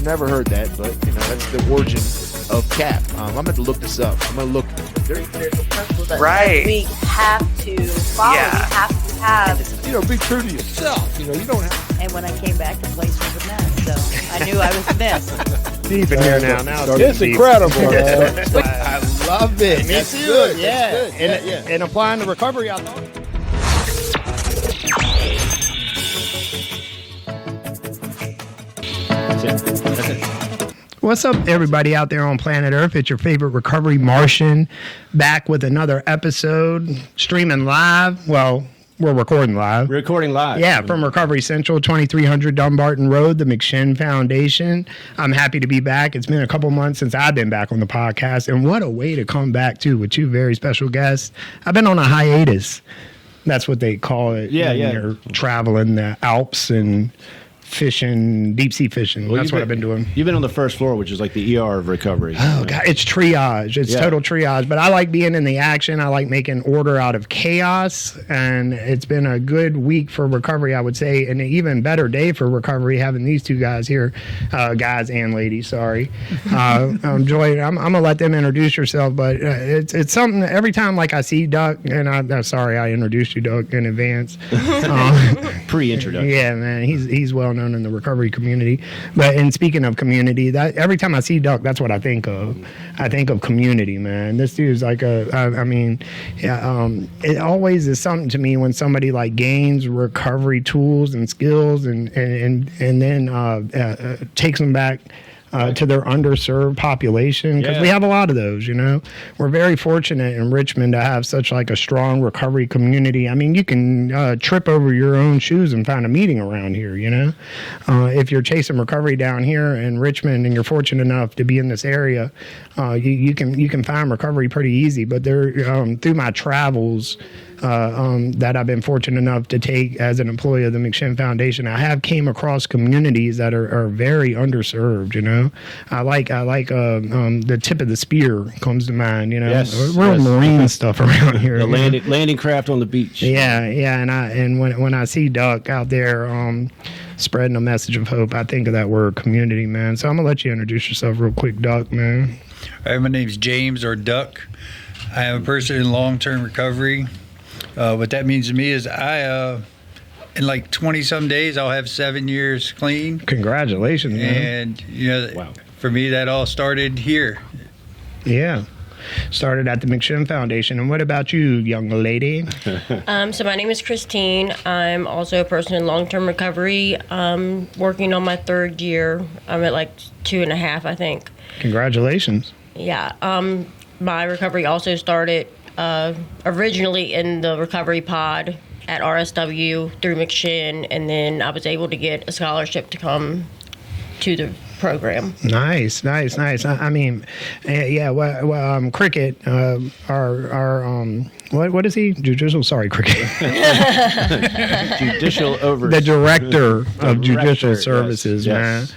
never heard that, but that's the origin of CAP. I'm going to look this up. I'm going to look. There's a principle that Right. we have to follow. Yeah. We have to have. Be true to yourself. You don't have. And when I came back, the place was a mess. So I knew I was a mess. Deep in here now. It's incredible, man. I love it. Me too. Yeah. That's good. And applying the recovery, I thought. That's it. What's up, everybody out there on planet Earth? It's your favorite recovery Martian, back with another episode, streaming live. Well, we're recording live. Recording live. Yeah, from Recovery Central, 2300 Dumbarton Road, the McShin Foundation. I'm happy to be back. It's been a couple months since I've been back on the podcast, and what a way to come back, too, with two very special guests. I've been on a hiatus. That's what they call it. Yeah, when yeah. you're traveling the Alps and fishing, deep sea fishing. Well, That's what I've been doing. You've been on the first floor, which is like the ER of recovery. Oh, God, it's triage. It's Yeah. total triage. But I like being in the action. I like making order out of chaos. And it's been a good week for recovery, I would say, and an even better day for recovery having these two guys here, guys and ladies, sorry. Joy, I'm going to let them introduce yourself, but it's something every time like I see Duck, and I'm sorry I introduced you, Duck, in advance. Pre-introduction. Yeah, man, he's well known in the recovery community. But and speaking of community, that every time I see Duck, that's what I think of. I think of community, man. This dude's like it always is something to me when somebody like gains recovery tools and skills and then takes them back to their underserved population, because we have a lot of those. We're very fortunate in Richmond to have such like a strong recovery community. I mean, you can trip over your own shoes and find a meeting around here. If you're chasing recovery down here in Richmond and you're fortunate enough to be in this area, you can find recovery pretty easy. But there, through my travels that I've been fortunate enough to take as an employee of the McShin Foundation, I have came across communities that are very underserved. I like the tip of the spear comes to mind. Real marine stuff around here. The landing craft on the beach. Yeah, and when I see Duck out there spreading a message of hope, I think of that word community, man. So I'm gonna let you introduce yourself real quick, Duck, man. All right, my name's James, or Duck. I am a person in long-term recovery. What that means to me is in like 20-some days, I'll have 7 years clean. Congratulations, man. And, Wow. For me, that all started here. Yeah. Started at the McShin Foundation. And what about you, young lady? So my name is Christine. I'm also a person in long-term recovery. Working on my third year. I'm at like 2.5, I think. Congratulations. Yeah. My recovery also started originally in the recovery pod at RSW through McShin, and then I was able to get a scholarship to come to the program. Nice. I mean, yeah. Well, Cricket, what is he? Judicial? Sorry, Cricket. Judicial over. The director of judicial Yes, services, man. yes.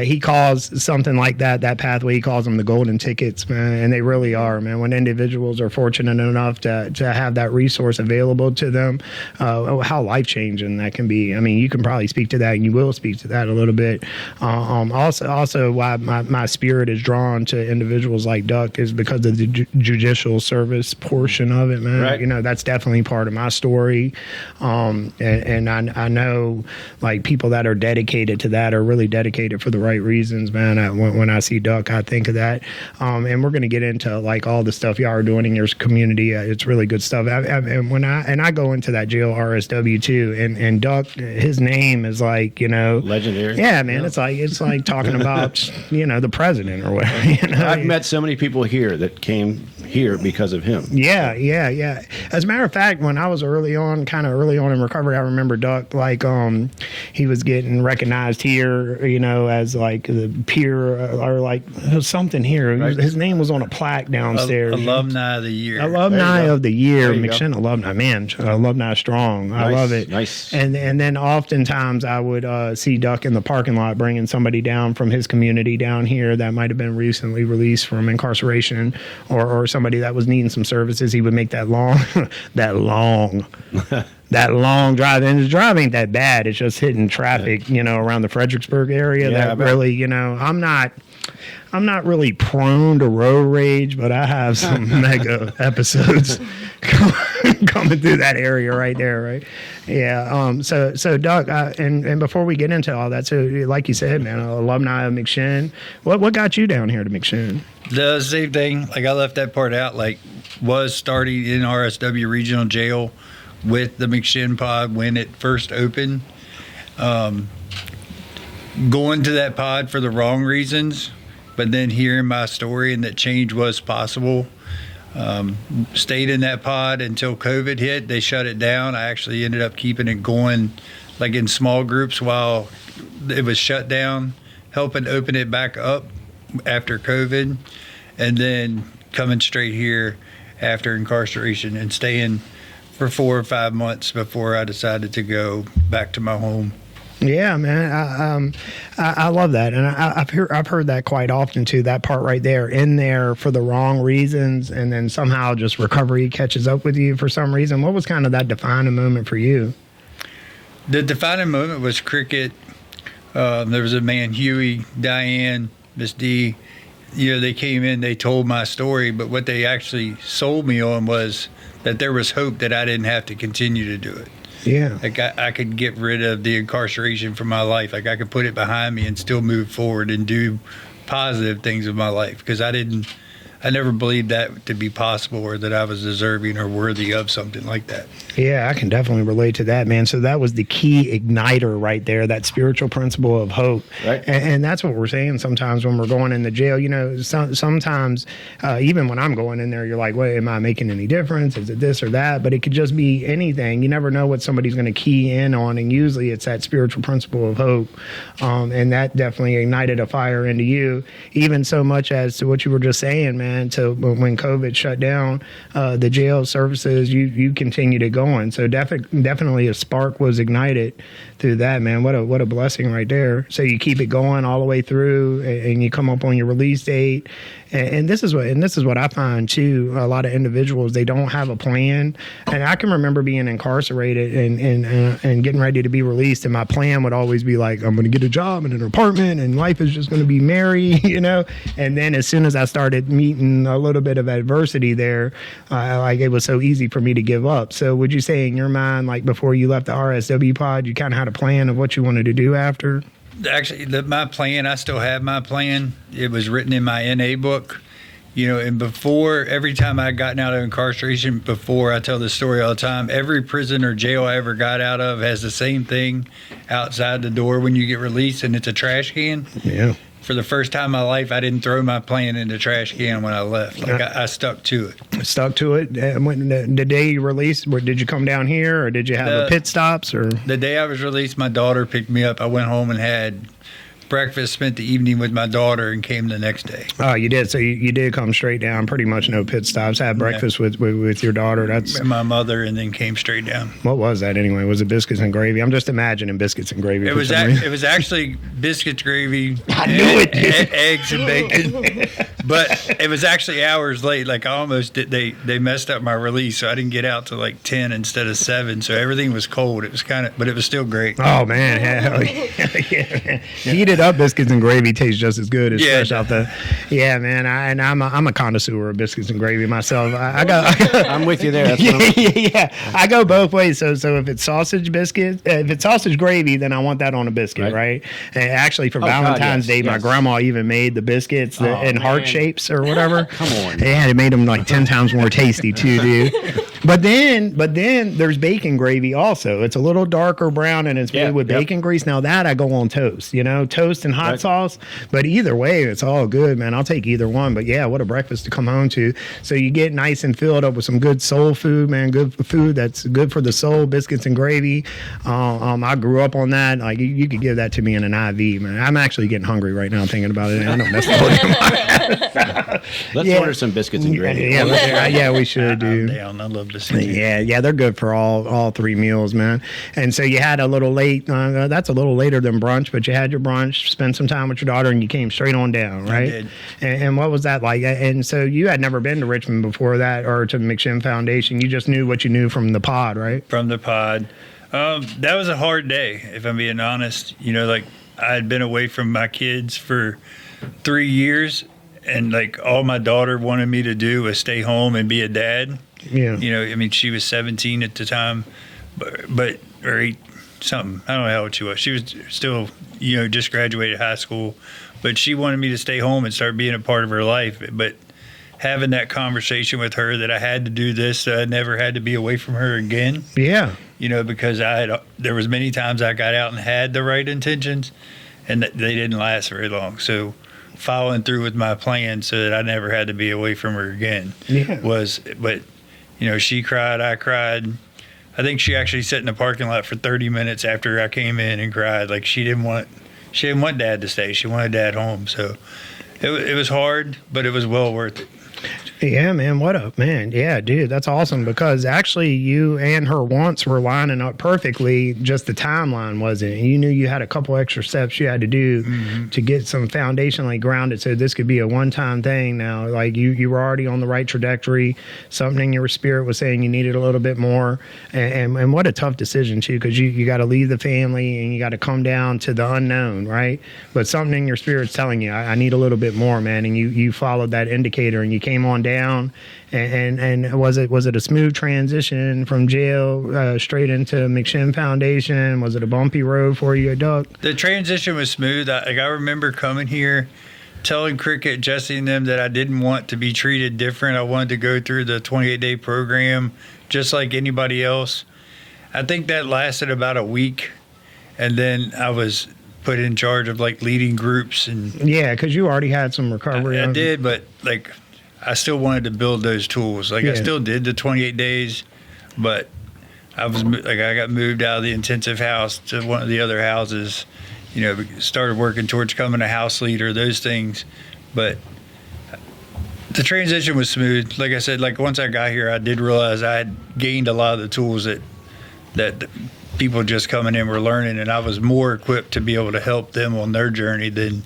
He calls something like that pathway, he calls them the golden tickets, man, and they really are, man. When individuals are fortunate enough to have that resource available to them, how life-changing that can be. I mean, you can probably speak to that, and you will speak to that a little bit. Also, why my spirit is drawn to individuals like Duck is because of the judicial service portion of it, man. Right. That's definitely part of my story, and I know, like, people that are dedicated to that are really dedicated for the right reasons, man. When I see Duck, I think of that. And we're going to get into like all the stuff y'all are doing in your community. It's really good stuff. And when I go into that jail RSW too, and Duck, his name is like, legendary. Yeah, man. Yeah. It's like talking about the president or whatever. I've met so many people here that came here because of him. Yeah. As a matter of fact, when I was early on in recovery, I remember Duck, like, he was getting recognized here, as like the peer or like something here. Right. His name was on a plaque downstairs. Alumni of the year. Alumni of the year, McShin go. alumni. Man, alumni strong. I love it. Nice. And then oftentimes I would see Duck in the parking lot bringing somebody down from his community down here that might have been recently released from incarceration or somebody that was needing some services. He would make that long that long drive, and the drive ain't that bad. It's just hitting traffic, around the Fredericksburg area. Yeah, That really, I'm not really prone to road rage, but I have some mega episodes coming through that area right there, right? Yeah. So Doug, and before we get into all that, so like you said, man, alumni of McShin. What got you down here to McShin? The same thing. Like I left that part out. Like was starting in RSW Regional Jail with the McShin pod when it first opened. Going to that pod for the wrong reasons, but then hearing my story and that change was possible. Stayed in that pod until COVID hit. They shut it down. I actually ended up keeping it going like in small groups while it was shut down, helping open it back up after COVID, and then coming straight here after incarceration and staying for 4 or 5 months before I decided to go back to my home. Yeah, man, I love that, and I've heard that quite often too. That part right there, in there for the wrong reasons, and then somehow just recovery catches up with you for some reason. What was kind of that defining moment for you? The defining moment was cricket. There was a man, Huey, Diane, Miss D. They came in, they told my story, but what they actually sold me on was that there was hope that I didn't have to continue to do it. Yeah. Like I could get rid of the incarceration from my life. Like I could put it behind me and still move forward and do positive things in my life, because I never believed that to be possible, or that I was deserving or worthy of something like that. Yeah, I can definitely relate to that, man. So that was the key igniter right there, that spiritual principle of hope. Right. And that's what we're saying sometimes when we're going into jail. Sometimes even when I'm going in there, you're like, wait, am I making any difference? Is it this or that? But it could just be anything. You never know what somebody's going to key in on. And usually it's that spiritual principle of hope. And that definitely ignited a fire into you, even so much as to what you were just saying, man. So when COVID shut down the jail services, you continue to go on. So definitely a spark was ignited through that, man. What a blessing right there. So you keep it going all the way through, and you come up on your release date. And this is what I find too. A lot of individuals, they don't have a plan. And I can remember being incarcerated and getting ready to be released, and my plan would always be like, I'm going to get a job in an apartment, and life is just going to be merry, And then as soon as I started meeting a little bit of adversity there, like it was so easy for me to give up. So would you say in your mind, like before you left the RSW pod, you kind of had a plan of what you wanted to do after? Actually, my plan, I still have my plan. It was written in my NA book, and before, every time I gotten out of incarceration, before, I tell this story all the time, every prison or jail I ever got out of has the same thing outside the door when you get released, and it's a trash can. Yeah. For the first time in my life, I didn't throw my plan in the trash can when I left. Like I stuck to it. Stuck to it. When the day you released, did you come down here, or did you have a pit stops? Or the day I was released, my daughter picked me up. I went home and had breakfast, spent the evening with my daughter, and came the next day. Oh, you did. So you did come straight down. Pretty much no pit stops. Had breakfast with your daughter. That's my mother, and then came straight down. What was that anyway? Was it biscuits and gravy? I'm just imagining biscuits and gravy. It was actually biscuits, gravy, I knew it. Eggs and bacon. But it was actually hours late. Like I almost did. They messed up my release, so I didn't get out till like 10 instead of 7. So everything was cold. It was but it was still great. Oh man, hell yeah, man. Heated up biscuits and gravy tastes just as good as fresh out the. Yeah, man. I'm a connoisseur of biscuits and gravy myself. I'm with you there. That's yeah. I go both ways. So if it's sausage biscuit, if it's sausage gravy, then I want that on a biscuit, right? And actually, for Valentine's Day, my grandma even made the biscuits in heart shapes or whatever. Come on. Yeah, it made them like 10 times more tasty too, dude. But then there's bacon gravy also. It's a little darker brown, and it's made with bacon grease. Now that I go on toast, toast and hot sauce. But either way, it's all good, man. I'll take either one. But yeah, what a breakfast to come home to. So you get nice and filled up with some good soul food, man. Good food that's good for the soul. Biscuits and gravy. I grew up on that. Like you could give that to me in an IV, man. I'm actually getting hungry right now thinking about it. I don't necessarily. Let's order some biscuits and gravy. Yeah, we should, dude. I love to send you. Yeah, they're good for all three meals, man. And so you had a little late. That's a little later than brunch, but you had your brunch, spent some time with your daughter, and you came straight on down, right? I did. And what was that like? And so you had never been to Richmond before that, or to McShin Foundation. You just knew what you knew from the pod, right? From the pod. That was a hard day, if I'm being honest. You know, like I had been away from my kids for 3 years, and like all my daughter wanted me to do was stay home and be a dad. Yeah. You know, I mean, she was 17 at the time, but or 8 something. I don't know how old she was. She was still, you know, just graduated high school, but she wanted me to stay home and start being a part of her life. But having that conversation with her that I had to do this, so I never had to be away from her again. Yeah. You know, because there was many times I got out and had the right intentions, and they didn't last very long. So following through with my plan so that I never had to be away from her again but you know, she cried, I cried. I think she actually sat in the parking lot for 30 minutes after I came in and cried. Like she didn't want dad to stay. She wanted dad home. So it was hard, but it was well worth it. Yeah, man. What up, man? Yeah, dude, that's awesome, because actually you and her wants were lining up perfectly. Just the timeline wasn't. You knew you had a couple extra steps you had to do to get some foundationally grounded, so this could be a one-time thing now. Like you were already on the right trajectory. Something in your spirit was saying you needed a little bit more. And what a tough decision, too, because you got to leave the family and you got to come down to the unknown, right? But something in your spirit's telling you, I need a little bit more, man. And you followed that indicator and you came on down. And was it a smooth transition from jail straight into McShin Foundation? Was it a bumpy road for you, Doug? The transition was smooth. I remember coming here, telling Cricket, Jesse, and them that I didn't want to be treated different. I wanted to go through the 28-day program just like anybody else. I think that lasted about a week, and then I was put in charge of like leading groups. And yeah, because you already had some recovery. I did, but like I still wanted to build those tools. Like I still did the 28 days, but I got moved out of the intensive house to one of the other houses. You know, started working towards becoming a house leader, those things. But the transition was smooth. Like I said, like once I got here, I did realize I had gained a lot of the tools that people just coming in were learning, and I was more equipped to be able to help them on their journey than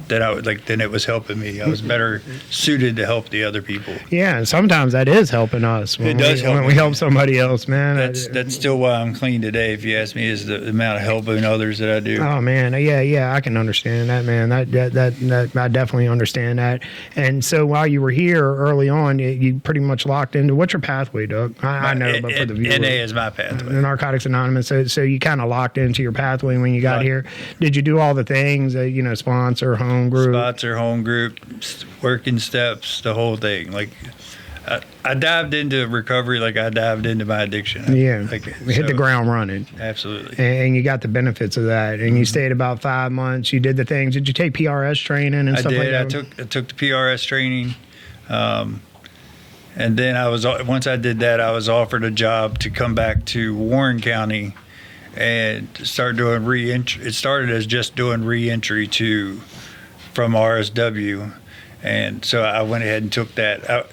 it was helping me. I was better suited to help the other people. Yeah, and sometimes that is helping us. When we help somebody else, man. That's still why I'm clean today, if you ask me, is the amount of helping others that I do. Oh man, yeah, I can understand that, man. That I definitely understand that. And so while you were here early on, you pretty much locked into what's your pathway, Doug? I know, but for the viewers, NA is my pathway. Narcotics Anonymous. So you kind of locked into your pathway when you got here. Did you do all the things that sponsor, home group? Sponsor, home group, working steps, the whole thing. Like I dived into recovery like I dived into my addiction. Hit the ground running. Absolutely. And you got the benefits of that. And you stayed about 5 months. You did the things. Did you take PRS training and stuff like that? I took the PRS training. And then once I did that, I was offered a job to come back to Warren County and start doing re-entry. It started as just doing re-entry from RSW. And so I went ahead and took that.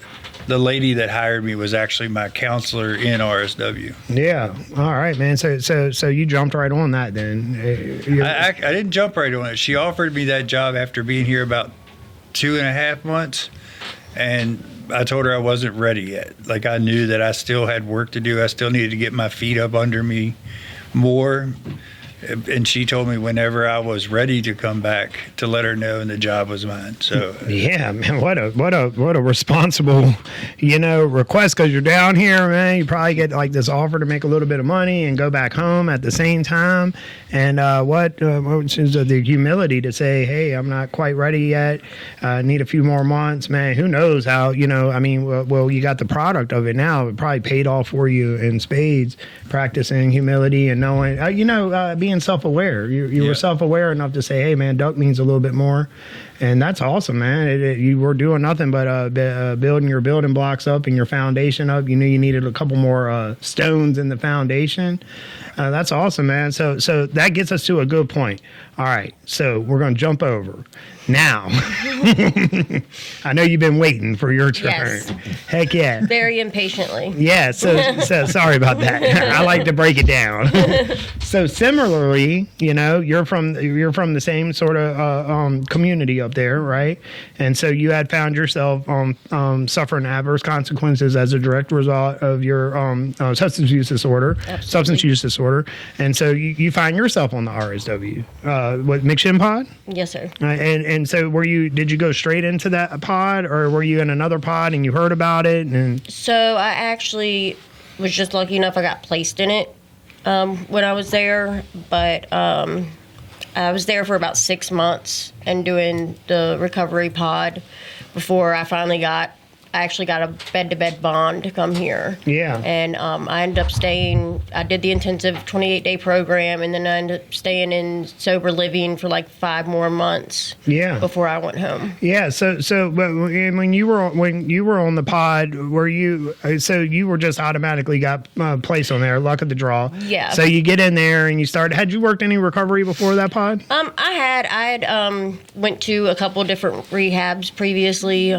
The lady that hired me was actually my counselor in RSW. Yeah. All right, man. So you jumped right on that then. I didn't jump right on it. She offered me that job after being here about 2.5 months. And I told her I wasn't ready yet. Like I knew that I still had work to do. I still needed to get my feet up under me more. And she told me whenever I was ready to come back to let her know, and the job was mine. So yeah, man, what a responsible, request, because you're down here, man. You probably get like this offer to make a little bit of money and go back home at the same time. And what is the humility to say, hey, I'm not quite ready yet. Need a few more months, man. Who knows how? You got the product of it now. It probably paid off for you in spades. Practicing humility and knowing, being being self-aware. You were Yeah. self-aware enough to say, hey, man, duck means a little bit more. And that's awesome, man. You were doing nothing but building your building blocks up and your foundation up. You knew you needed a couple more stones in the foundation. That's awesome, man. So that gets us to a good point. All right, so we're going to jump over. Now, I know you've been waiting for your turn. Yes. Heck yeah. Very impatiently. Yeah, so sorry about that. I like to break it down. So similarly, you're from the same sort of community up there, right? And so you had found yourself suffering adverse consequences as a direct result of your substance use disorder. And so you find yourself on the RSW. What, McShin pod? Yes, sir. And so did you go straight into that pod, or were you in another pod and you heard about it? And So I actually was just lucky enough I got placed in it when I was there, but I was there for about 6 months and doing the recovery pod before I finally actually got a bed-to-bed bond to come here. Yeah. And I ended up staying, I did the intensive 28-day program, and then I ended up staying in sober living for like 5 more months. Yeah. Before I went home. Yeah, so but when you were on the pod, were you you were just automatically got placed on there, luck of the draw. Yeah. So you get in there and you start. Had you worked any recovery before that pod? I had went to a couple different rehabs previously.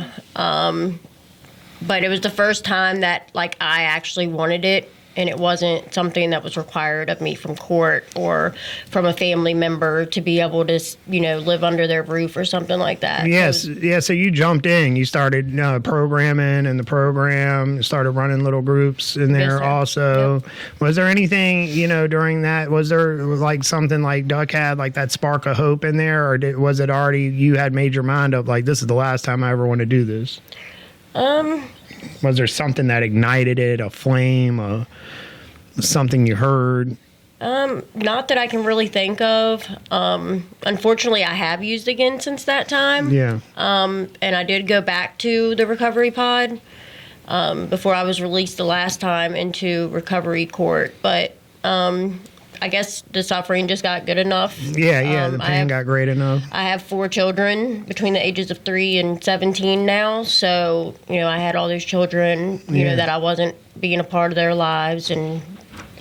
But it was the first time that like I actually wanted it, and it wasn't something that was required of me from court or from a family member to be able to, live under their roof or something like that. Yes, yeah. So you jumped in, you started programming in the program, started running little groups in there. Yes, sir. Also. Yep. Was there anything during that? Was there like something like Duck had, like that spark of hope in there, or was it already you had made your mind up like this is the last time I ever want to do this? Was there something that ignited it, a flame, something you heard? Not that I can really think of. Unfortunately, I have used again since that time. Yeah. And I did go back to the recovery pod before I was released the last time into recovery court. But I guess the suffering just got good enough. Yeah, the pain got great enough. I have 4 children between the ages of 3 and 17 now. So, I had all those children, that I wasn't being a part of their lives. And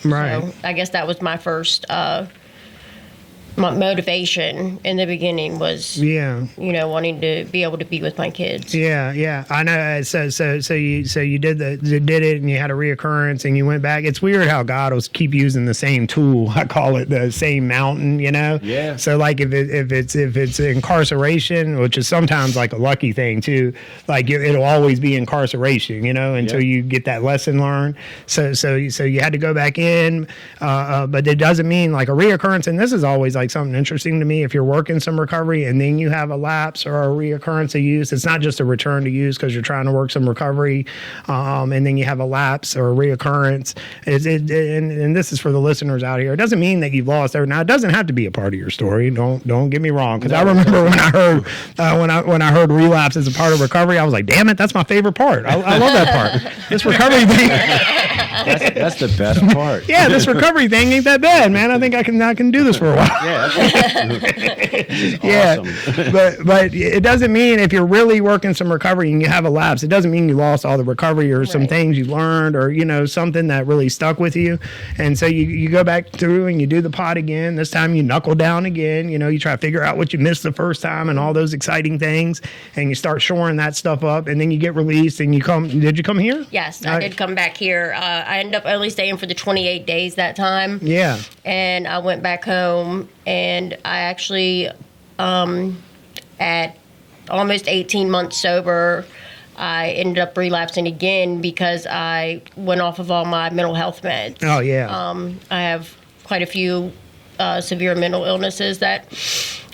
right. so I guess that was my first my motivation in the beginning was, wanting to be able to be with my kids. Yeah, I know. So you did it, and you had a reoccurrence, and you went back. It's weird how God will keep using the same tool. I call it the same mountain. Yeah. So like if it's incarceration, which is sometimes like a lucky thing too. Like it'll always be incarceration, until you get that lesson learned. So you had to go back in, but it doesn't mean like a reoccurrence. And this is always like something interesting to me. If you're working some recovery and then you have a lapse or a reoccurrence of use, it's not just a return to use because you're trying to work some recovery, and then you have a lapse or a reoccurrence. And this is for the listeners out here. It doesn't mean that you've lost everything. Now, it doesn't have to be a part of your story. Don't get me wrong. Because I remember when I heard when I heard relapse as a part of recovery, I was like, damn it, that's my favorite part. I love that part. This recovery thing. That's the best part. Yeah, this recovery thing ain't that bad, man. I think I can do this for a while. Yeah. But it doesn't mean if you're really working some recovery and you have a lapse, it doesn't mean you lost all the recovery or some things you learned or something that really stuck with you. And so you go back through and you do the pod again. This time you knuckle down again. You try to figure out what you missed the first time and all those exciting things, and you start shoring that stuff up, and then you get released and you come. Did you come here? Yes, I did come back here. I ended up only staying for the 28 days that time. Yeah. And I went back home, and I actually, at almost 18 months sober, I ended up relapsing again because I went off of all my mental health meds. Oh, yeah. I have quite a few severe mental illnesses that,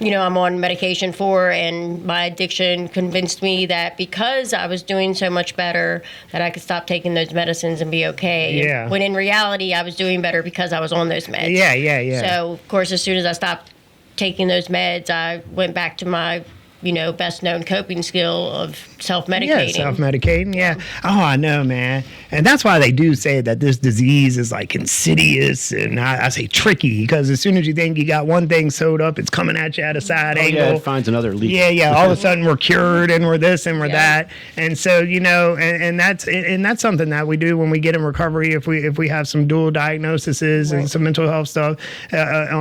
I'm on medication for, and my addiction convinced me that because I was doing so much better that I could stop taking those medicines and be okay. Yeah. When in reality, I was doing better because I was on those meds. Yeah. So, of course, as soon as I stopped taking those meds, I went back to my best known coping skill of self-medicating. Yeah, self-medicating. Yeah. Oh, I know, man. And that's why they do say that this disease is like insidious, and I say tricky, because as soon as you think you got one thing sewed up, it's coming at you at a side angle. Yeah, it finds another leak. Yeah. All of a sudden we're cured and we're this and we're Yeah. that. And so, and that's something that we do when we get in recovery. If we have some dual diagnoses and some mental health stuff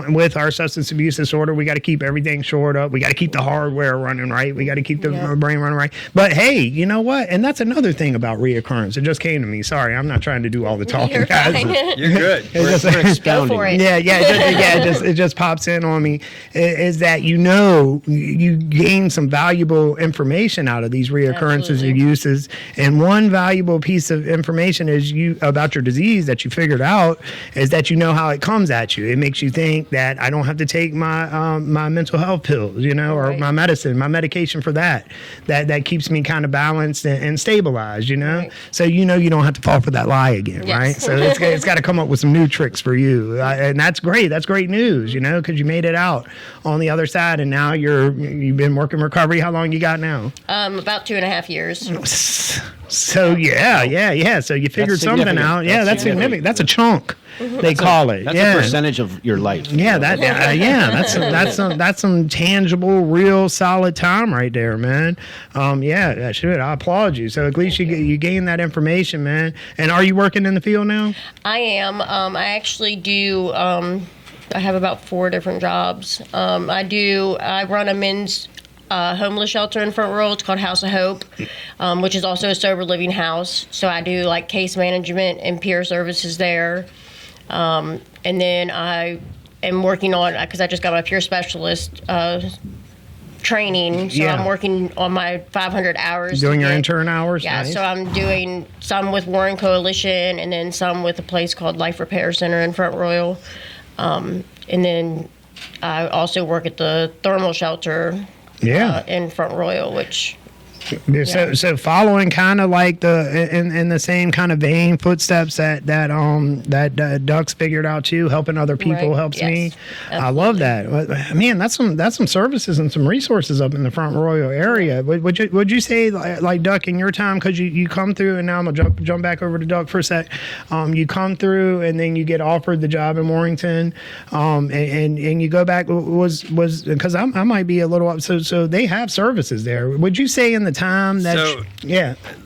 with our substance abuse disorder, we got to keep everything shored up. We got to keep the hardware running right. We got to keep the brain running right. But hey, you know what? And that's another thing about reoccurrence. It just came to me. Sorry, I'm not trying to do all the talking, You're guys. fine. You're good. We're expounding. Go for it. It just pops in on me. Is that you gain some valuable information out of these reoccurrences Absolutely. of uses, and one valuable piece of information is about your disease that you figured out is that you know how it comes at you. It makes you think that I don't have to take my my mental health pills, or Right. my medicine, my medication for that keeps me kind of balanced and stabilized, Right. So you don't have to fall for that lie again, Yes. right? So it's got to come up with some new tricks for you, and that's great. That's great news, because you made it out on the other side, and now you've been working recovery. How long you got now? About 2.5 years. So yeah. So you figured something significant. out. Yeah, that's That's significant. That's a chunk. They call it. That's yeah. a percentage of your life. Yeah, that's some tangible, real, solid time right there, man. I applaud you. So at least you gain that information, man. And are you working in the field now? I am. I actually do. I have about 4 different jobs. I run a men's homeless shelter in Front Royal. It's called House of Hope, which is also a sober living house. So I do like case management and peer services there. And then I am working on, because I just got my peer specialist training. So Yeah. I'm working on my 500 hours. Doing to your get- intern hours? Yeah, Nice. so I'm doing some with Warren Coalition and then some with a place called Life Repair Center in Front Royal. And then I also work at the thermal shelter in Front Royal, which... So following kind of like in the same kind of vein footsteps that Duck's figured out too, helping other people Right. helps Yes. me. I love that. Man, that's some services and some resources up in the Front Royal area. Would you say like Duck in your time, because you come through, and now I'm gonna jump back over to Duck for a sec. You come through and then you get offered the job in Warrington, and you go back was because I might be a little up. So they have services there. Would you say in the time that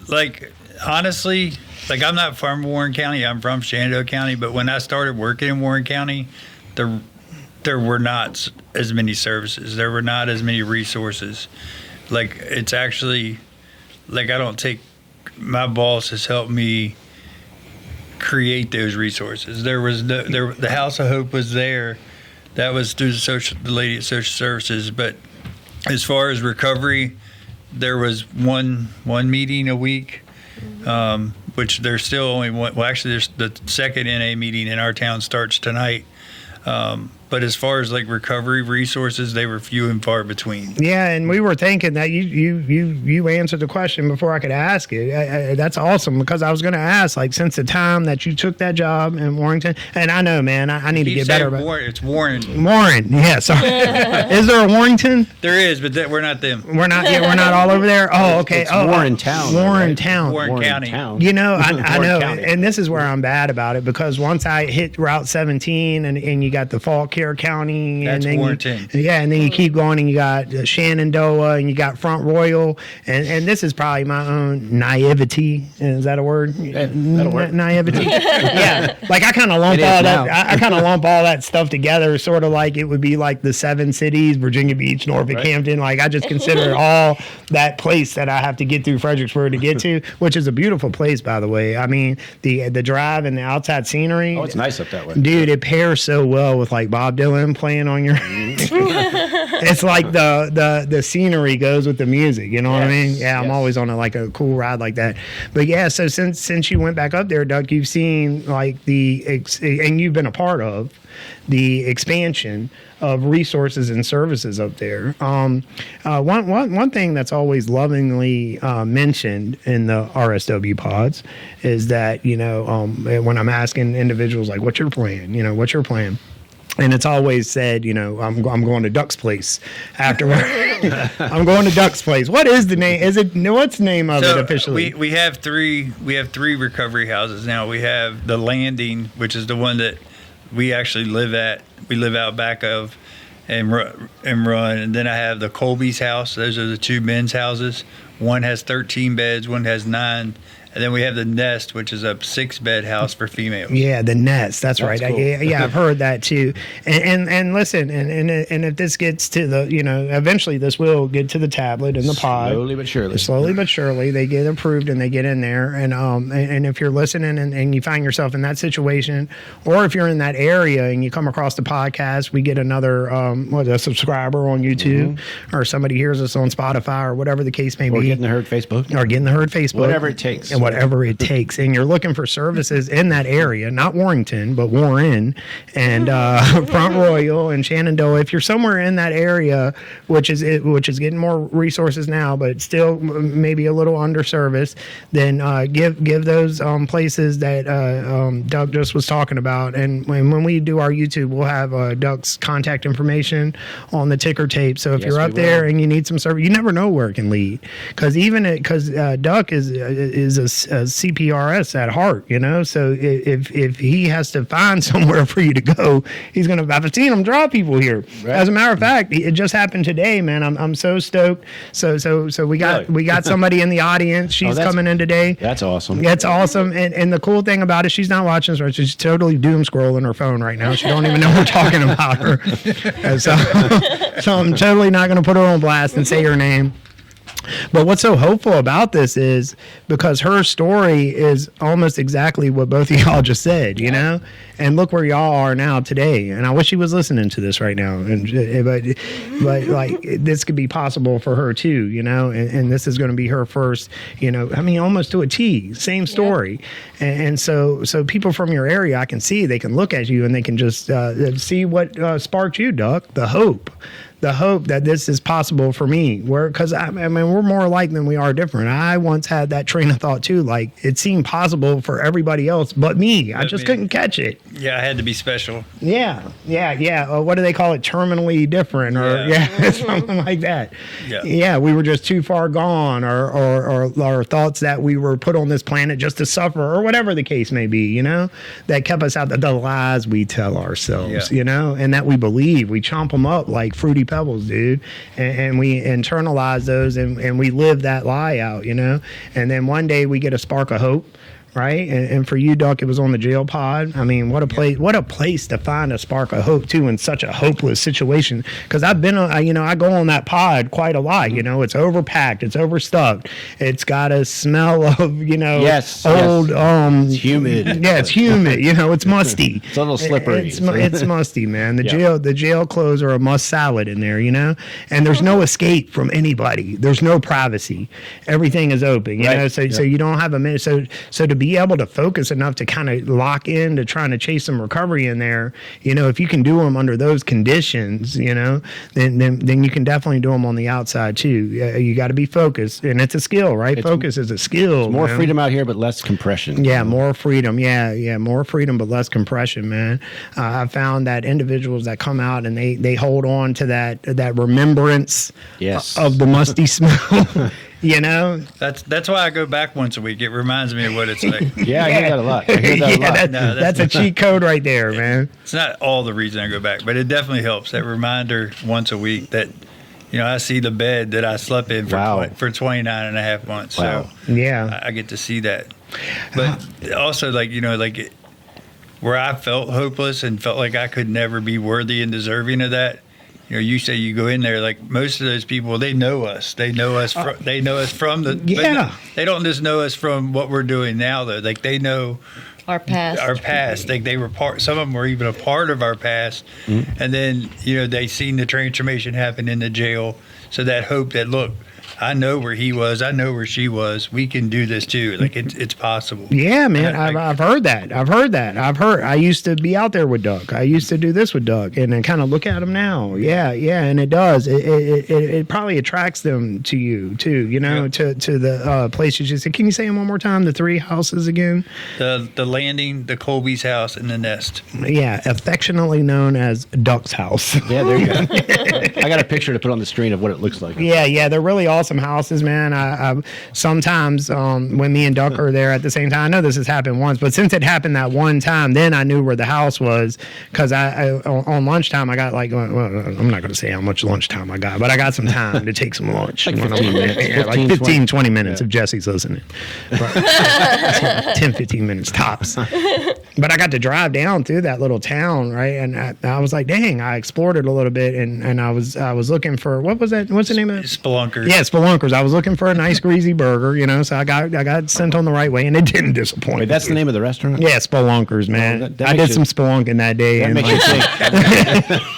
Like, honestly, like, I'm not from Warren County. I'm from Shenandoah County. But when I started working in Warren County, there were not as many services. There were not as many resources. Like, it's actually, like, my boss has helped me create those resources. The House of Hope was there. That was through the lady at Social Services. But as far as recovery, there was one meeting a week, which there's still only one. Well, actually, there's the second NA meeting in our town starts tonight. But as far as like recovery resources, they were few and far between. Yeah, and we were thinking that you answered the question before I could ask it. That's awesome, because I was going to ask, like, since the time that you took that job in Warrington, and I know, man, I need to get better about It's Warren. Warren. Yeah, sorry. Is there a Warrington? There is, but we're not them. We're not. Yeah, we're not all over there. Oh, okay. It's Warren Town, Warren right? Town. Warren County. Town. You know, I Warren know, County. and this is where I'm bad about it, because once I hit Route 17 and you got the Fauquier County, That's and then Warrenton. and then you keep going and you got Shenandoah and you got Front Royal, and this is probably my own naivety. Is that a word? That'll work. Naivety. Yeah, like I kind of lump It is all now. that. I kind of lump all that stuff together, sort of like it would be like the 7 cities: Virginia Beach, Norfolk, Right. Hampton. Like I just consider it all that place that I have to get through Fredericksburg to get to, which is a beautiful place, by the way. I mean, the drive and the outside scenery. Oh, it's nice up that way. Dude, it pairs so well with like Bob Dylan playing on your. It's like the scenery goes with the music. You know what I mean? Yeah, I'm yes. always on a cool ride like that. But yeah, so since you went back up there, Doug, you've seen like and you've been a part of the expansion of resources and services up there. One thing that's always lovingly mentioned in the RSW pods is that, when I'm asking individuals like, what's your plan? What's your plan? And it's always said, I'm going to Duck's place afterward. I'm going to Duck's place. What is the name? What's the name of it officially? We have three recovery houses now. We have the Landing, which is the one that we actually live at. We live out back of and run. And then I have the Colby's house. Those are the two men's houses. One has 13 beds, one has 9. And then we have the Nest, which is a 6-bed house for females. Yeah, the Nest. That's right. Cool. Yeah, I've heard that too. And listen, and if this gets to the, eventually this will get to the tablet and the pod. Slowly but surely. Slowly but surely, they get approved and they get in there. And if you're listening and you find yourself in that situation, or if you're in that area and you come across the podcast, we get another a subscriber on YouTube, or somebody hears us on Spotify or whatever the case may be. Or getting the Herd Facebook. Whatever it takes. Whatever it takes, and you're looking for services in that area, not Warrington, but Warren and Front Royal and Shenandoah. If you're somewhere in that area, which is getting more resources now, but still maybe a little underserviced, then give those places that Doug just was talking about. And when we do our YouTube, we'll have Doug's contact information on the ticker tape. So if you're up there and you need some service, you never know where it can lead, because Doug is a CPRS at heart, so if he has to find somewhere for you to go, he's gonna. I've seen him draw people here. Right. As a matter of fact, it just happened today, man. I'm so stoked. So we got somebody in the audience. She's coming in today. That's awesome. That's awesome. And the cool thing about it, she's not watching us. She's totally doom scrolling her phone right now. She don't even know we're talking about her. And so I'm totally not gonna put her on blast and say her name. But what's so hopeful about this is because her story is almost exactly what both of y'all just said, and look where y'all are now today. And I wish she was listening to this right now. But like this could be possible for her too, and this is going to be her first, almost to a T, same story. Yeah. And so people from your area, I can see, they can look at you and they can just see what sparked you, Duck, the hope that this is possible for me. Because we're more alike than we are different. I once had that train of thought too. Like it seemed possible for everybody else but me. I just couldn't catch it. Yeah, I had to be special. Yeah. What do they call it? Terminally different, or something like that. Yeah, we were just too far gone, or thoughts that we were put on this planet just to suffer, or whatever the case may be. That kept us out. The lies we tell ourselves. And that we believe. We chomp them up like fruity pebbles, dude, and we internalize those and we live that lie out, and then one day we get a spark of hope, right? And for you, Duck, it was on the jail pod. I mean, what a place to find a spark of hope too in such a hopeless situation. Because I've been on, I go on that pod quite a lot. It's overpacked, it's overstuffed, it's got a smell of, old. It's humid. Yeah, it's humid. It's musty. It's a little slippery. It's musty, man. The jail clothes are a must salad in there, and there's no escape from anybody. There's no privacy. Everything is open, So you don't have a minute. So to be able to focus enough to kind of lock in to trying to chase some recovery in there, if you can do them under those conditions, then you can definitely do them on the outside too. You got to be focused, and it's a skill, right? Focus is a skill. It's more freedom out here, but less compression. Yeah, more freedom. Yeah, more freedom, but less compression, man. I found that individuals that come out and they hold on to that remembrance of the musty smell. That's why I go back once a week. It reminds me of what it's like. I hear that a lot. That's a cheat code right there, man. It's not all the reason I go back, but it definitely helps. That reminder once a week that, I see the bed that I slept in for 29 and a half months. Wow. So I get to see that. But also where I felt hopeless and felt like I could never be worthy and deserving of that. You say you go in there, like most of those people, they know us. They know us. They know us from the. Yeah. They don't just know us from what we're doing now, though. Like they know our past. Like they were part. Some of them were even a part of our past, and then they seen the transformation happen in the jail. So that hope that look, I know where he was. I know where she was. We can do this too. Like it's possible. Yeah, man. I've heard that. I used to be out there with Duck. I used to do this with Duck, and then kind of look at him now. Yeah, and it does. It probably attracts them to you too. You know, to the places you said. Can you say them one more time? The 3 houses again. The landing, the Colby's house, and the nest. Yeah, affectionately known as Duck's house. Yeah, there you go. I got a picture to put on the screen of what it looks like. Yeah, they're really awesome houses, man. I sometimes when me and Duck are there at the same time, I know this has happened once, but since it happened that one time, then I knew where the house was because I on lunchtime I got like, well, I'm not going to say how much lunchtime I got, but I got some time to take some lunch. Like 15 minutes. Yeah, like 15, 20 minutes if Jesse's listening. But 10, 15 minutes tops. But I got to drive down through that little town, right? And I was like, dang, I explored it a little bit, and I was looking for, what was that? What's the name of it? Spelunkers. Yeah, Spelunkers. I was looking for a nice greasy burger, you know, so I got sent on the right way, and it didn't disappoint. Wait, that's the name of the restaurant? Yeah, Spelunkers, man. Well, that I did makes some spelunking that day. That and makes you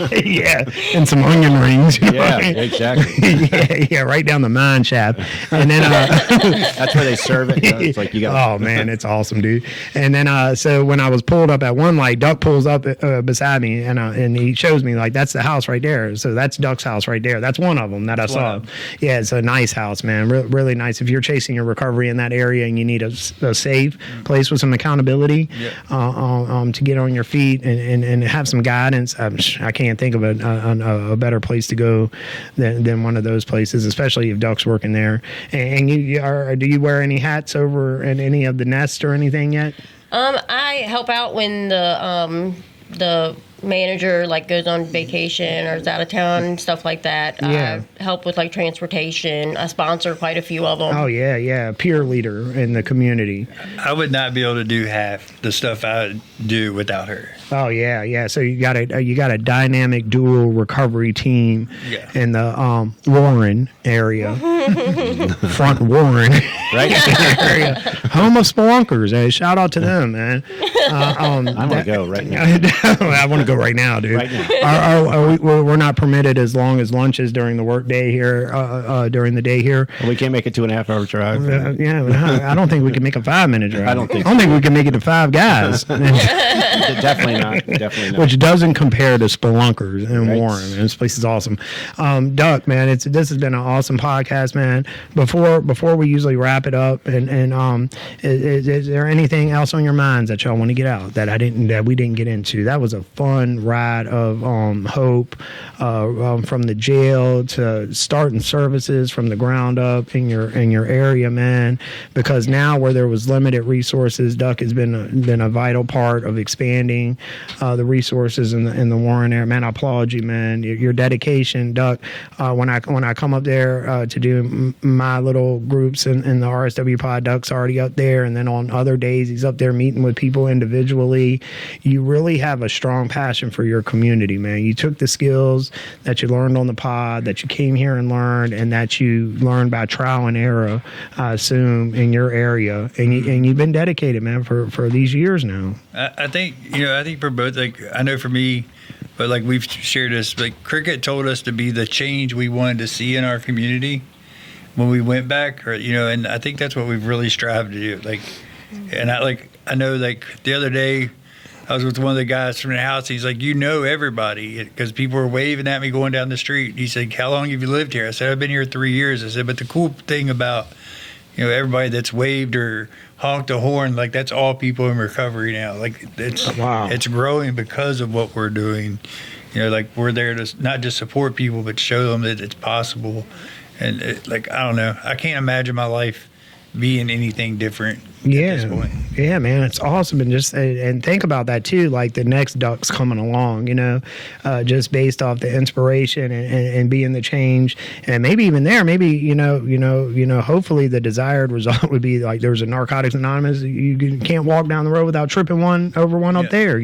think. yeah, and some onion rings. You know Yeah, what I mean? exactly. yeah, right down the mine shaft. And then That's where they serve it. You know, it's like you got. oh man, it's awesome, dude. And then so when I was pulled up at one light, Duck pulls up beside me, and he shows me like that's the house right there. So that's Duck's house right there. That's one of them that I saw. Yeah, it's a nice house, man. Really nice. If you're chasing your recovery in that area and you need a safe place with some accountability, to get on your feet and have some guidance, I can't think of a better place to go than one of those places, especially if Duck's working there. And do you wear any hats over in any of the nests or anything yet? I help out when the manager like goes on vacation or is out of town and stuff like that. Yeah. I help with like transportation. I sponsor quite a few of them. Oh yeah, peer leader in the community. I would not be able to do half the stuff I do without her. Oh yeah. So you got a dynamic dual recovery team in the Warren area, front Warren area, home of Spelunkers. Hey, shout out to them, man. I want to go right now. I want to go right now, dude. Right now. We're not permitted as long as lunches during the work day here, during the day here. Well, we can't make it 2.5 hour drive. I don't think we can make a 5-minute drive. I don't think we can make it to 5 guys. Definitely not. Which doesn't compare to Spelunkers and Right. Warren. Man, this place is awesome. Duck, man, this has been an awesome podcast, man. Before we usually wrap it up, and is there anything else on your minds that y'all want to get out that we didn't get into? That was a fun ride of hope from the jail to starting services from the ground up in your area, man. Because now where there was limited resources, Duck has been a vital part of expanding the resources in the Warren area. Man, I applaud you, man. Your dedication, Duck. When I come up there to do my little groups in the RSW pod, Duck's already up there, and then on other days he's up there meeting with people individually. You really have a strong passion for your community, man. You took the skills that you learned on the pod, that you came here and learned, and that you learned by trial and error, I assume, in your area, and you've been dedicated, man, for these years now. I think for both, like I know for me, but like we've shared this, like Cricket told us to be the change we wanted to see in our community when we went back, and I think that's what we've really strived to do. Like, and I know like the other day I was with one of the guys from the house. He's like, everybody, because people were waving at me going down the street. He said, how long have you lived here? I said, I've been here 3 years. I said, but the cool thing about everybody that's waved or honked a horn, like that's all people in recovery now. Like it's growing because of what we're doing. Like we're there to not just support people, but show them that it's possible. And I don't know, I can't imagine my life being anything different at this point. Yeah, man, it's awesome. And and think about that too, like the next Duck's coming along, just based off the inspiration and being the change. And maybe even there, hopefully the desired result would be like there's a Narcotics Anonymous. You can't walk down the road without tripping over one up there,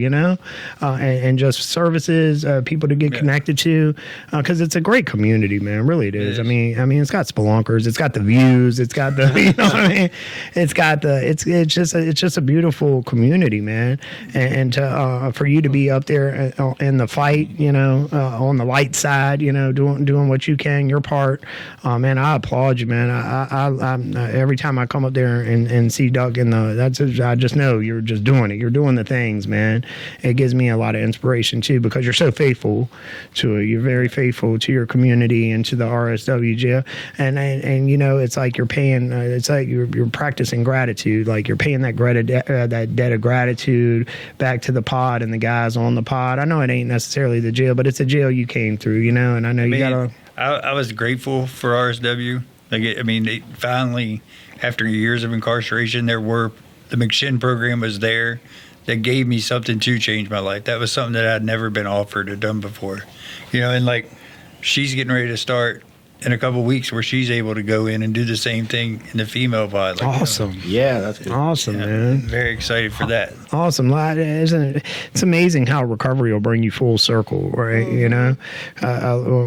and just services, people to get connected to, because it's a great community, man. Really, it is. I mean, it's got Spelunkers, it's got the views, it's got the, it's got the it's just a beautiful community, man. And to, for you to be up there in the fight, you know, on the light side, you know, doing what you can, your part, man, I applaud you, man. I every time I come up there and see Duck I just know you're just doing it. You're doing the things, man. It gives me a lot of inspiration too, because you're so faithful to it. You're very faithful to your community and to the RSW jail. And you know, it's like you're paying. It's like you're practicing gratitude. Like you're paying that debt of gratitude back to the pod and the guys on the pod. I know it ain't necessarily the jail, but it's a jail you came through, you know. And I know you gotta. I was grateful for RSW. They finally, after years of incarceration, the McShin program was there that gave me something to change my life. That was something that I'd never been offered or done before, you know. And like, she's getting ready to start in a couple of weeks where she's able to go in and do the same thing in the female pod. Like, awesome. You know, Yeah, that's good. Awesome, man. Very excited for that. Awesome. Isn't it? It's amazing how recovery will bring you full circle, right? You know,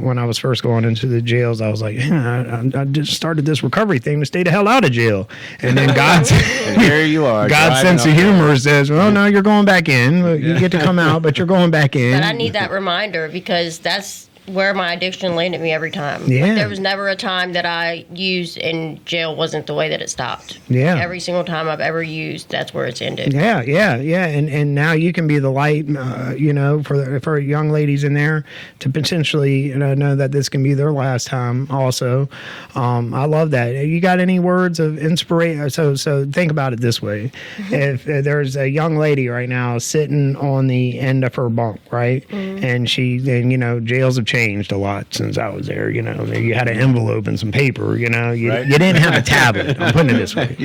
when I was first going into the jails, I was like, I just started this recovery thing to stay the hell out of jail. And then And here you are. God's sense of humor says, well, no, you're going back in. You get to come out, but you're going back in. But I need that reminder, because that's where my addiction landed me every time. Yeah. Like, there was never a time that I used in jail wasn't the way that it stopped. Yeah. Every single time I've ever used, that's where it's ended. Yeah. And now you can be the light, you know, for young ladies in there to potentially, you know that this can be their last time also. I love that. You got any words of inspiration? So think about it this way. If there's a young lady right now sitting on the end of her bunk, right? And you know, jails have changed a lot since I was there. You know, you had an envelope and some paper. You know, you didn't have a tablet. I'm putting it this way.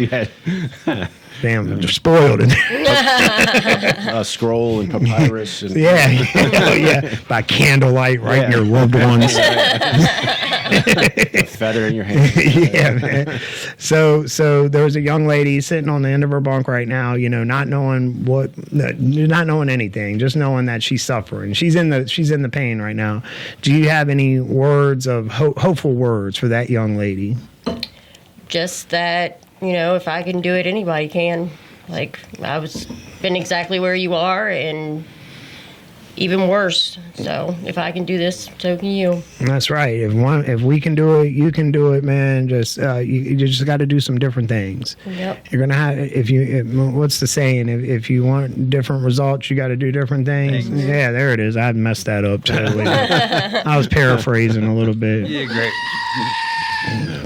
Damn, they're spoiled in there. Scroll and papyrus. And Yeah, by candlelight, writing your loved ones. a feather in your hand. Yeah, man. So there's a young lady sitting on the end of her bunk right now, you know, not knowing anything, just knowing that she's suffering. She's in the pain right now. Do you have any words of hopeful words for that young lady? Just that, you know, if I can do it, anybody can. Like, been exactly where you are, and even worse. So if I can do this, so can you. That's right. If we can do it, you can do it, man. Just you just got to do some different things. Yep. You're gonna have what's the saying? If you want different results, you got to do different things. Yeah, there it is. I messed that up totally. I was paraphrasing a little bit. Yeah, great.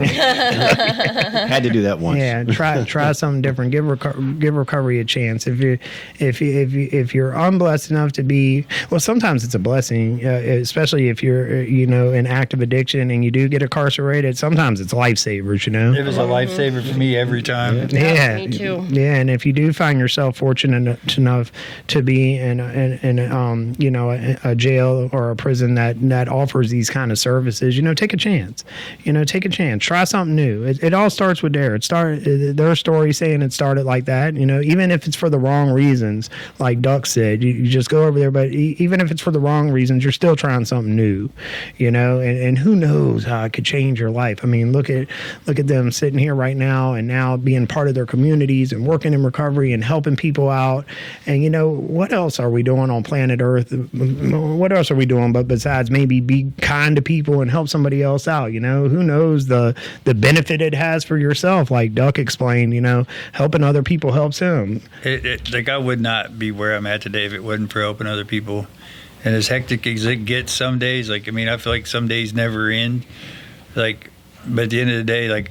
Had to do that once. Yeah, try something different. Give recovery a chance. If you're unblessed enough to be, well, sometimes it's a blessing, especially if you're in active addiction and you do get incarcerated. Sometimes it's lifesavers. You know, It was a lifesaver for me every time. Yeah, me too. Yeah, and if you do find yourself fortunate enough to be in a jail or a prison that offers these kind of services, take a chance. Take a chance. Try something new. It all starts with Dare. Their story saying it started like that. Even if it's for the wrong reasons, like Duck said, you just go over there. But even if it's for the wrong reasons, you're still trying something new. And who knows how it could change your life. I mean, look at them sitting here right now and now being part of their communities and working in recovery and helping people out. And what else are we doing on planet Earth? What else are we doing? But besides maybe be kind to people and help somebody else out. Who knows the benefit it has for yourself? Like Duck explained, helping other people helps him. Like, I would not be where I'm at today if it wasn't for helping other people. And as hectic as it gets some days, I feel like some days never end. But at the end of the day,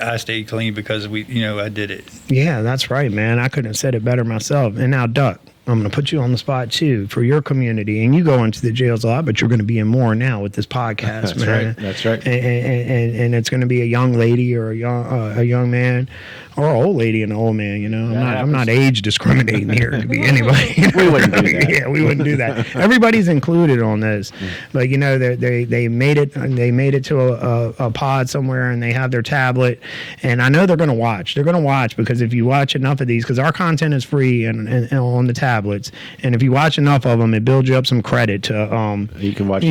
I stayed clean because I did it. Yeah, that's right, man. I couldn't have said it better myself. And now, Duck, I'm going to put you on the spot, too, for your community. And you go into the jails a lot, but you're going to be in more now with this podcast, man. That's right. And it's going to be a young lady or a young man or an old lady and an old man, I'm not age discriminating here to be anybody. We wouldn't do that. Yeah, we wouldn't do that. Everybody's included on this. But, they made it to a pod somewhere and they have their tablet. And I know they're going to watch. They're going to watch because if you watch enough of these, because our content is free and on the tablets. And if you watch enough of them, it builds you up some credit to you can watch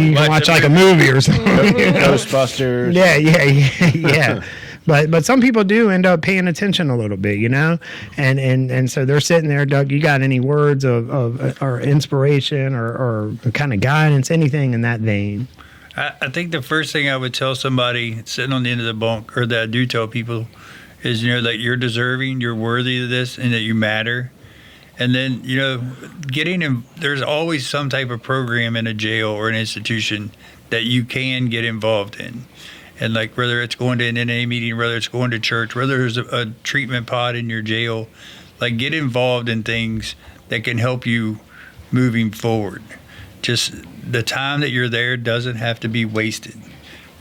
like a movie or something. Ghostbusters. Yeah. But some people do end up paying attention a little bit, you know, and so they're sitting there. Doug, you got any words of or inspiration or kind of guidance, anything in that vein? I think the first thing I would tell somebody sitting on the end of the bunk, or that I do tell people, is, you know, that you're deserving, you're worthy of this, and that you matter. And then, you know, there's always some type of program in a jail or an institution that you can get involved in. And like, whether it's going to an NA meeting, whether it's going to church, whether there's a treatment pod in your jail, like, get involved in things that can help you moving forward. Just the time that you're there doesn't have to be wasted.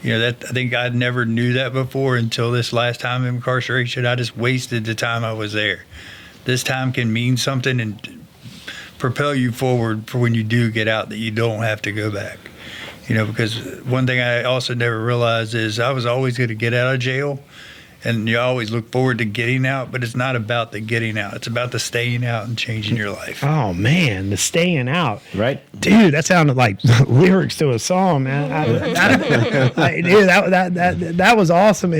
You know, that, I think I never knew that before until this last time of incarceration. I just wasted the time I was there. This time can mean something and propel you forward for when you do get out, that you don't have to go back. You know, because one thing I also never realized is I was always going to get out of jail, and you always look forward to getting out, but it's not about the getting out. It's about the staying out and changing your life. Oh, man, the staying out. Right. Dude, that sounded like lyrics to a song, man. Dude, that was awesome.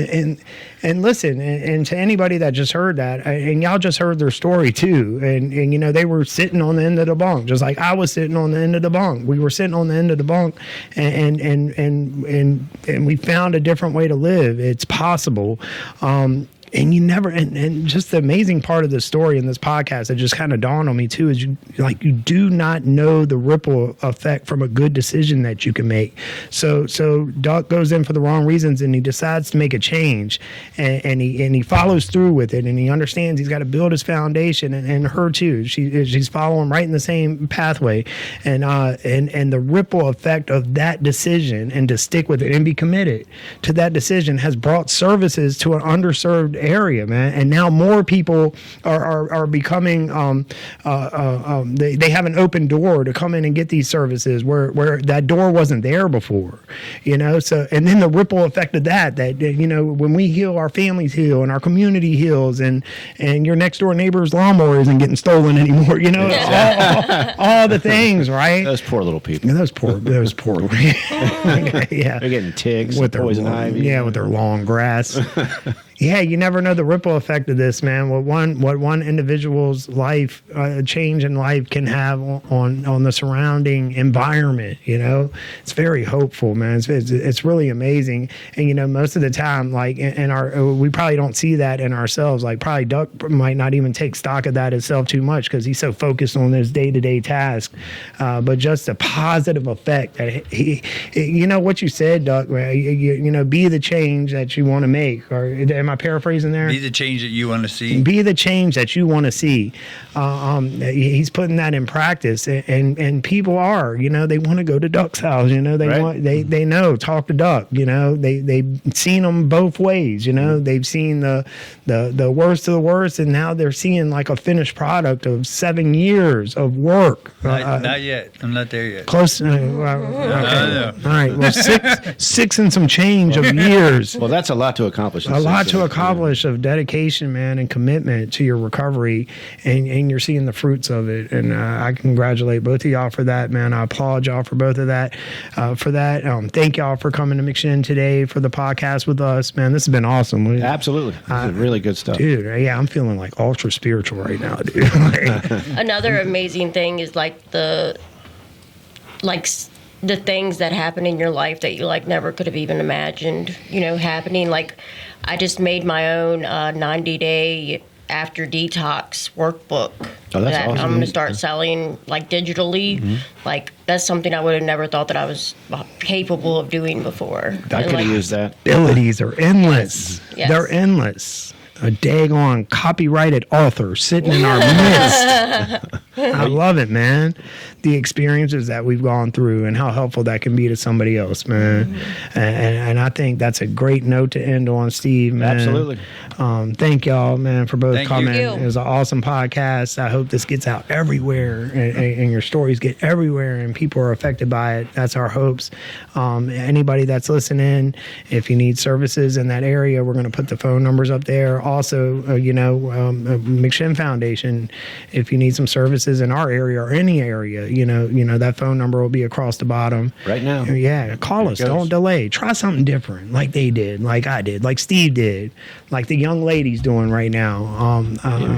And listen, and to anybody that just heard that, and y'all just heard their story too, and you know, they were sitting on the end of the bunk, just like I was sitting on the end of the bunk. We were sitting on the end of the bunk, and we found a different way to live. It's possible. And you never, and just the amazing part of this story in this podcast that just kind of dawned on me too is you do not know the ripple effect from a good decision that you can make. So Duck goes in for the wrong reasons, and he decides to make a change, and he follows through with it, and he understands he's got to build his foundation, and her too. She's following right in the same pathway, and the ripple effect of that decision, and to stick with it and be committed to that decision, has brought services to an underserved area, man. And now more people are becoming they have an open door to come in and get these services where that door wasn't there before, you know. So, and then the ripple effect of that you know, when we heal, our families heal, and our community heals, and your next door neighbor's lawnmower isn't getting stolen anymore, you know. all the things, right? Those poor little people. Those poor yeah, They're getting ticks with their poison ivy. Yeah, with their long grass. Yeah, you never know the ripple effect of this, man. What one individual's life, change in life, can have on the surrounding environment. You know, it's very hopeful, man. It's really amazing. And you know, most of the time, like we probably don't see that in ourselves. Like, probably Duck might not even take stock of that himself too much because he's so focused on his day-to-day task. But just a positive effect that you know what you said, Duck. You know, be the change that you want to make. Or am I paraphrasing there? Be the change that you want to see. Be the change that you want to see. He's putting that in practice, and people are, you know, they want to go to Duck's house. You know, they know, talk to Duck. You know, they've seen him both ways. You know, they've seen the worst of the worst, and now they're seeing like a finished product of 7 years of work. Not yet. I'm not there yet. Close. Okay. No. All right. Well, six and some change of years. Well, that's a lot to accomplish. A lot to accomplish of dedication, man, and commitment to your recovery, and you're seeing the fruits of it. And I congratulate both of y'all for that, man. I applaud y'all for both of that. Thank y'all for coming to McShin today for the podcast with us, man. This has been awesome. Absolutely. This is really good stuff. Dude, yeah, I'm feeling like ultra spiritual right now, dude. Another amazing thing is the things that happen in your life that you like never could have even imagined, you know, happening. Like, I just made my own 90-day after detox workbook that awesome. I'm going to start selling, like, digitally. Mm-hmm. Like, that's something I would have never thought that I was capable of doing before. I could have used that. Abilities are endless. Yes. They're endless. A daggone copyrighted author sitting in our midst. I love it, man. The experiences that we've gone through and how helpful that can be to somebody else, man. Mm-hmm. And I think that's a great note to end on, Steve, man. Absolutely. Thank y'all, man, for both coming. Thank you. It was an awesome podcast. I hope this gets out everywhere, and your stories get everywhere, and people are affected by it. That's our hopes. Anybody that's listening, if you need services in that area, we're going to put the phone numbers up there. also, McShin Foundation, if you need some services in our area or any area, that phone number will be across the bottom. Right now. Yeah, call us. Don't delay. Try something different, like they did, like I did, like Steve did, like the young lady's doing right now.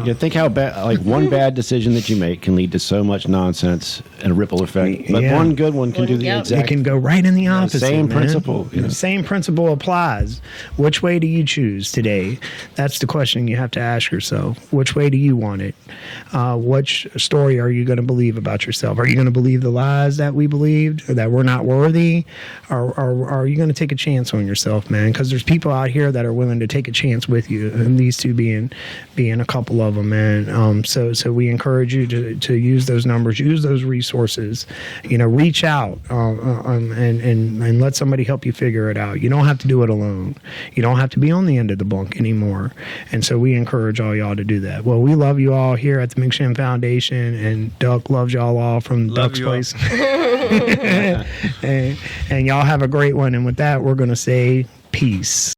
You think how bad, like one bad decision that you make can lead to so much nonsense and a ripple effect. But Yeah. one good one can do the Yep. exact It can go right in the opposite. same man. principle. The same principle applies. Which way do you choose today? That's the question you have to ask yourself. Which way do you want it? Which story are you going to believe about yourself? Are you going to believe the lies that we believed, or that we're not worthy? Or are you going to take a chance on yourself, man? Because there's people out here that are willing to take a chance with you, and these two being a couple of them, man. So we encourage you to use those numbers, use those resources. Reach out and let somebody help you figure it out. You don't have to do it alone. You don't have to be on the end of the bunk anymore. And so we encourage all y'all to do that. Well, we love you all here at the McShin Foundation, and Duck loves y'all all from Love Duck's you all. Place. and y'all have a great one. And with that, we're going to say peace.